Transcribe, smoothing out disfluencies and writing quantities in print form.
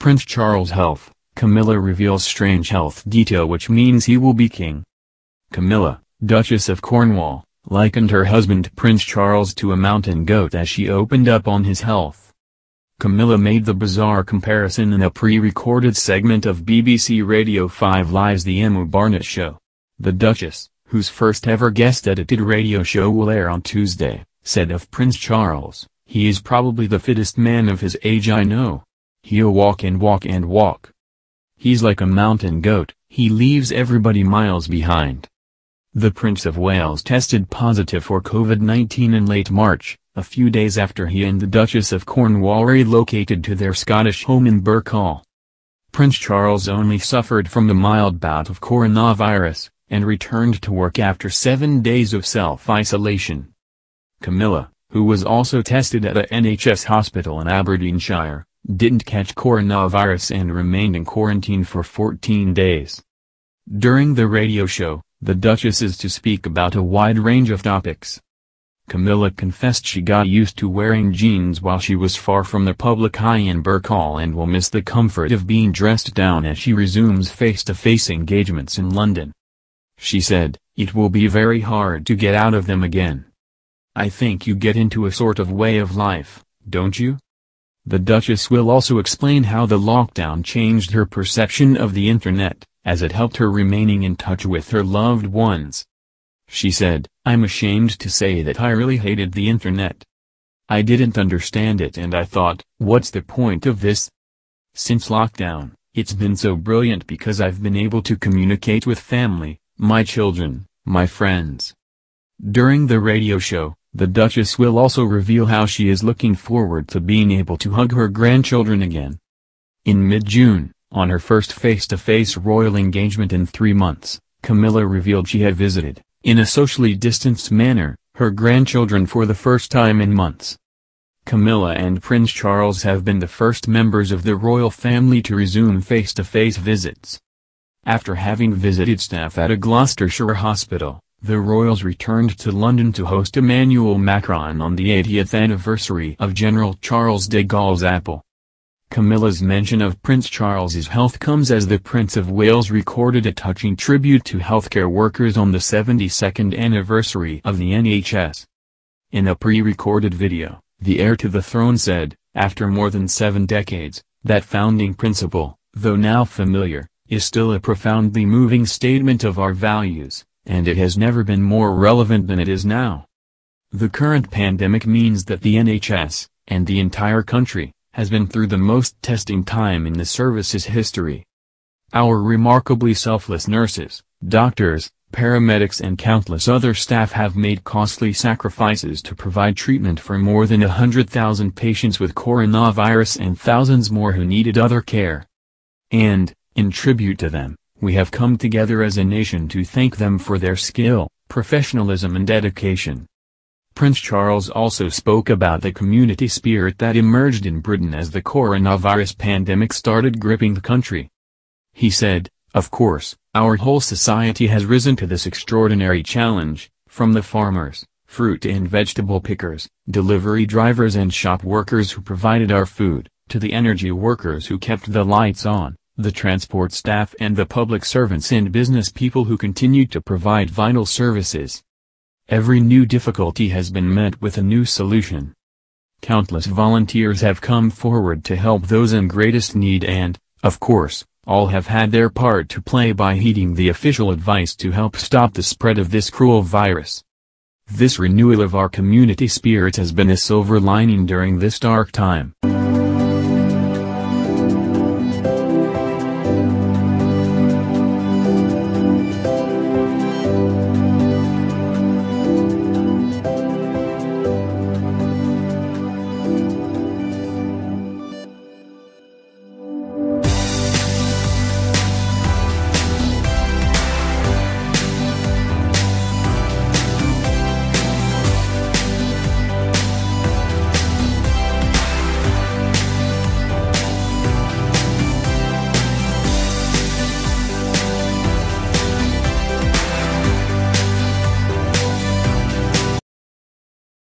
Prince Charles' health. Camilla reveals strange health detail which means he will be king. Camilla, Duchess of Cornwall, likened her husband Prince Charles to a mountain goat as she opened up on his health. Camilla made the bizarre comparison in a pre-recorded segment of BBC Radio 5 Live's The Emma Barnett Show. The Duchess, whose first ever guest-edited radio show will air on Tuesday, said of Prince Charles, "He is probably the fittest man of his age I know. He'll walk and walk and walk. He's like a mountain goat, he leaves everybody miles behind." The Prince of Wales tested positive for COVID-19 in late March, a few days after he and the Duchess of Cornwall relocated to their Scottish home in Burkhall. Prince Charles only suffered from a mild bout of coronavirus, and returned to work after 7 days of self-isolation. Camilla, who was also tested at a NHS hospital in Aberdeenshire, didn't catch coronavirus and remained in quarantine for 14 days. During the radio show, the Duchess is to speak about a wide range of topics. Camilla confessed she got used to wearing jeans while she was far from the public eye in Burkhall and will miss the comfort of being dressed down as she resumes face-to-face engagements in London. She said, "It will be very hard to get out of them again. I think you get into a sort of way of life, don't you?" The Duchess will also explain how the lockdown changed her perception of the internet, as it helped her remaining in touch with her loved ones. She said, "I'm ashamed to say that I really hated the internet. I didn't understand it and I thought, what's the point of this? Since lockdown, it's been so brilliant because I've been able to communicate with family, my children, my friends." During the radio show, the Duchess will also reveal how she is looking forward to being able to hug her grandchildren again. In mid-June, on her first face-to-face royal engagement in 3 months, Camilla revealed she had visited, in a socially distanced manner, her grandchildren for the first time in months. Camilla and Prince Charles have been the first members of the royal family to resume face-to-face visits. After having visited staff at a Gloucestershire hospital, the royals returned to London to host Emmanuel Macron on the 80th anniversary of General Charles de Gaulle's apple. Camilla's mention of Prince Charles's health comes as the Prince of Wales recorded a touching tribute to healthcare workers on the 72nd anniversary of the NHS. In a pre-recorded video, the heir to the throne said, after more than 7 decades, that founding principle, though now familiar, is still a profoundly moving statement of our values, and it has never been more relevant than it is now. The current pandemic means that the NHS, and the entire country, has been through the most testing time in the service's history. Our remarkably selfless nurses, doctors, paramedics and countless other staff have made costly sacrifices to provide treatment for more than 100,000 patients with coronavirus and thousands more who needed other care. And, in tribute to them, we have come together as a nation to thank them for their skill, professionalism and dedication. Prince Charles also spoke about the community spirit that emerged in Britain as the coronavirus pandemic started gripping the country. He said, "Of course, our whole society has risen to this extraordinary challenge, from the farmers, fruit and vegetable pickers, delivery drivers and shop workers who provided our food, to the energy workers who kept the lights on, the transport staff and the public servants and business people who continued to provide vital services. Every new difficulty has been met with a new solution. Countless volunteers have come forward to help those in greatest need and, of course, all have had their part to play by heeding the official advice to help stop the spread of this cruel virus. This renewal of our community spirit has been a silver lining during this dark time."